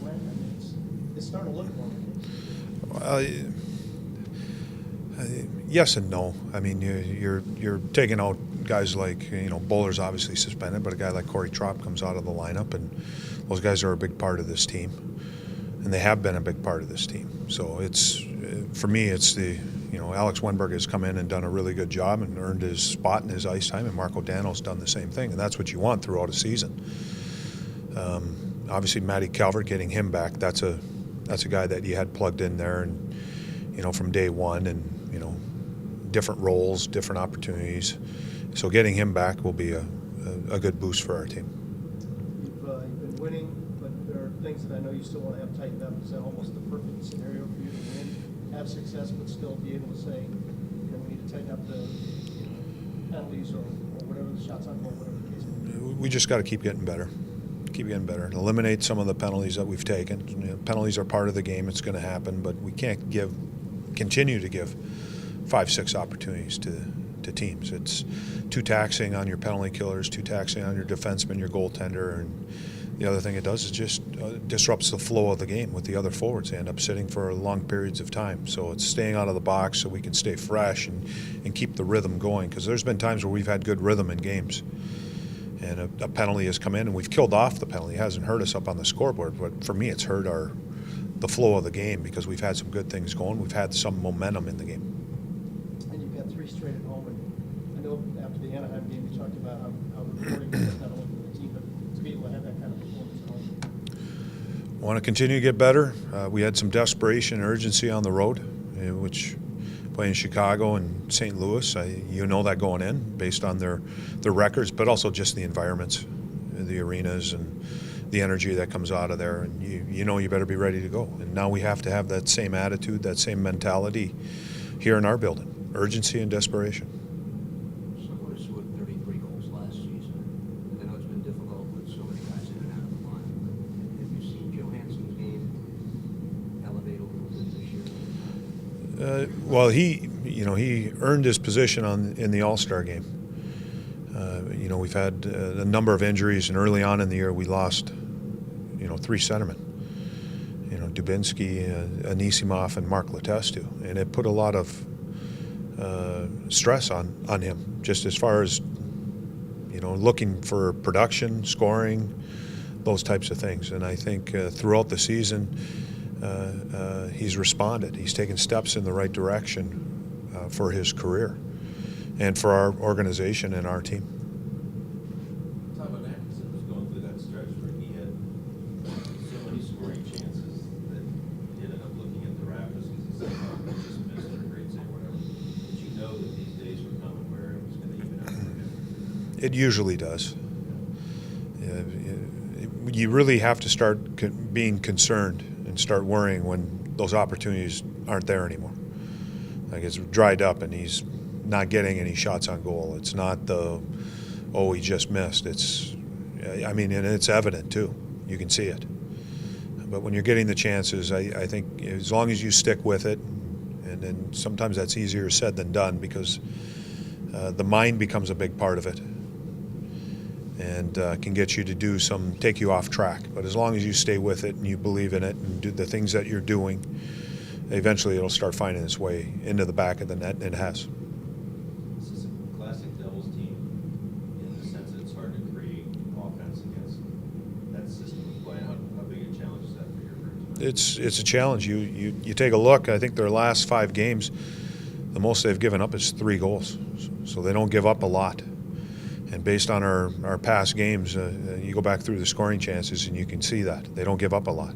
win? I mean, it's starting to look more Well, yes and no. I mean, you're taking out guys like, Bowler's obviously suspended, but a guy like Corey Trop comes out of the lineup, and those guys are a big part of this team, and they have been a big part of this team. So it's, for me, it's Alex Wenberg has come in and done a really good job and earned his spot in his ice time, and Marco Dano's done the same thing, and that's what you want throughout a season. Obviously, Matty Calvert, getting him back, that's a guy that you had plugged in there, and from day one, and different roles, different opportunities. So getting him back will be a good boost for our team. You've been winning, but there are things that I know you still want to have tightened up. Is that almost the perfect scenario for you to win, have success, but still be able to say, we need to tighten up the penalties or whatever, the shots on goal, whatever the case may be? We just got to keep getting better. Keep getting better. Eliminate some of the penalties that we've taken. Penalties are part of the game. It's going to happen, but we can't continue to give 5-6 opportunities to teams. It's too taxing on your penalty killers, too taxing on your defenseman, your goaltender, and the other thing it does is just disrupts the flow of the game with the other forwards. They end up sitting for long periods of time. So it's staying out of the box so we can stay fresh and keep the rhythm going, because there's been times where we've had good rhythm in games, and a penalty has come in and we've killed off the penalty. It hasn't hurt us up on the scoreboard, but for me it's hurt the flow of the game, because we've had some good things going. We've had some momentum in the game. And you've got 3 straight at home, and I know after the Anaheim game you talked about how rewarding it is not only for the team, but to be able to have that kind of performance at home. Want to continue to get better. We had some desperation and urgency on the road, which playing Chicago and St. Louis, that going in based on their records, but also just the environments, the arenas, and the energy that comes out of there, and you better be ready to go. And now we have to have that same attitude, that same mentality here in our building, urgency and desperation. Someone who scored 33 goals last season. I know it's been difficult with so many guys in and out of the line, but have you seen Johansson's game elevate a little bit this year? Well, he earned his position in the All-Star game. We've had a number of injuries, and early on in the year we lost 3 centermen. Dubinsky, Anisimov, and Mark Letestu, and it put a lot of stress on him, just as far as looking for production, scoring, those types of things. And I think throughout the season he's responded. He's taken steps in the right direction for his career and for our organization and our team. It usually does. You really have to start being concerned and start worrying when those opportunities aren't there anymore. Like, it's dried up and he's not getting any shots on goal. It's not he just missed. And it's evident too. You can see it. But when you're getting the chances, I think as long as you stick with it, and then sometimes that's easier said than done, because the mind becomes a big part of it, and can get you to take you off track. But as long as you stay with it and you believe in it and do the things that you're doing, eventually it'll start finding its way into the back of the net, and it has. This is a classic Devils team in the sense that it's hard to create offense against that system of play. How big a challenge is that for your group? It's a challenge. You take a look. I think their last 5 games, the most they've given up is 3 goals. So they don't give up a lot. And based on our past games, you go back through the scoring chances and you can see that. They don't give up a lot.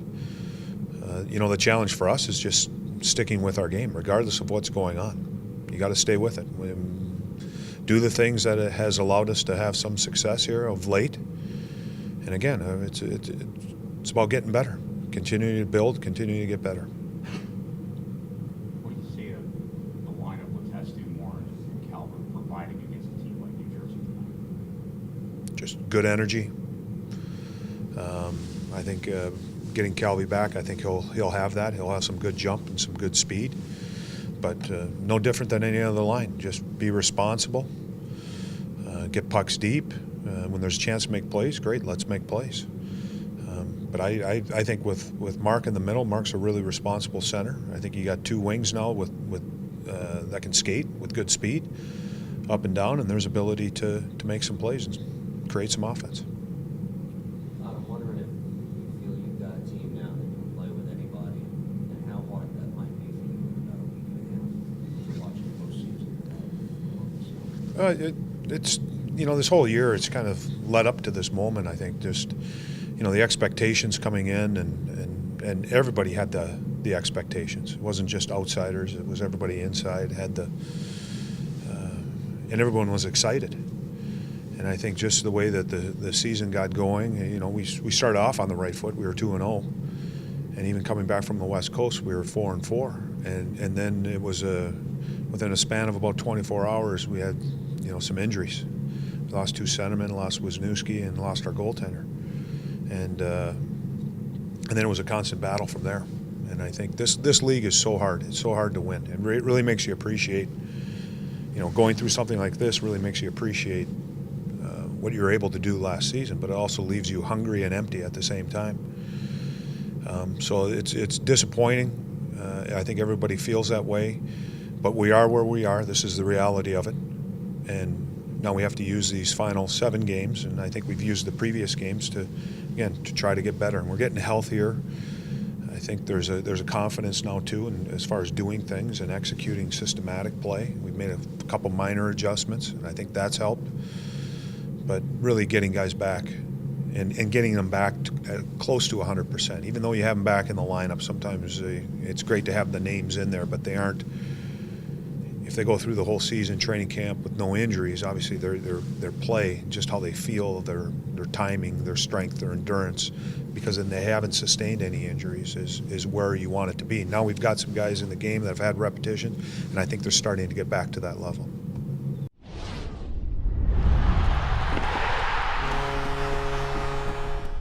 The challenge for us is just sticking with our game, regardless of what's going on. You got to stay with it. Do the things that it has allowed us to have some success here of late. And again, it's about getting better. Continuing to build, continuing to get better. What do you see the lineup with Letestu, Morris, and Calvert providing against a team like New Jersey tonight? Just good energy. I think getting Calvi back, I think he'll have that. He'll have some good jump and some good speed. But no different than any other line. Just be responsible. Get pucks deep. When there's a chance to make plays, great, let's make plays. But I think with Mark in the middle, Mark's a really responsible center. I think you got two wings now with that can skate with good speed up and down, and there's ability to make some plays and create some offense. I'm wondering if you feel you've got a team now that can play with anybody, and how hard that might be for you in about a week and a half watching postseason. It's this whole year it's kind of led up to this moment. I think just the expectations coming in and everybody had the expectations. It wasn't just outsiders; it was everybody inside had and everyone was excited. And I think just the way that the season got going, we started off on the right foot. We were 2-0, and even coming back from the West Coast, we were 4-4. And then it was within a span of about 24 hours, we had some injuries. We lost two centermen, lost Wisniewski, and lost our goaltender. And then it was a constant battle from there. And I think this league is so hard. It's so hard to win. It really makes you appreciate. Going through something like this really makes you appreciate what you were able to do last season, but it also leaves you hungry and empty at the same time. So it's disappointing. I think everybody feels that way, but we are where we are. This is the reality of it, and now we have to use these final 7 games, and I think we've used the previous games to try to get better. And we're getting healthier. I think there's a confidence now too, and as far as doing things and executing systematic play, we've made a couple minor adjustments, and I think that's helped. But really getting guys back and getting them back close to 100%. Even though you have them back in the lineup, sometimes it's great to have the names in there, but they aren't. If they go through the whole season, training camp with no injuries, obviously their play, just how they feel, their timing, their strength, their endurance, because then they haven't sustained any injuries, is where you want it to be. Now we've got some guys in the game that have had repetition, and I think they're starting to get back to that level.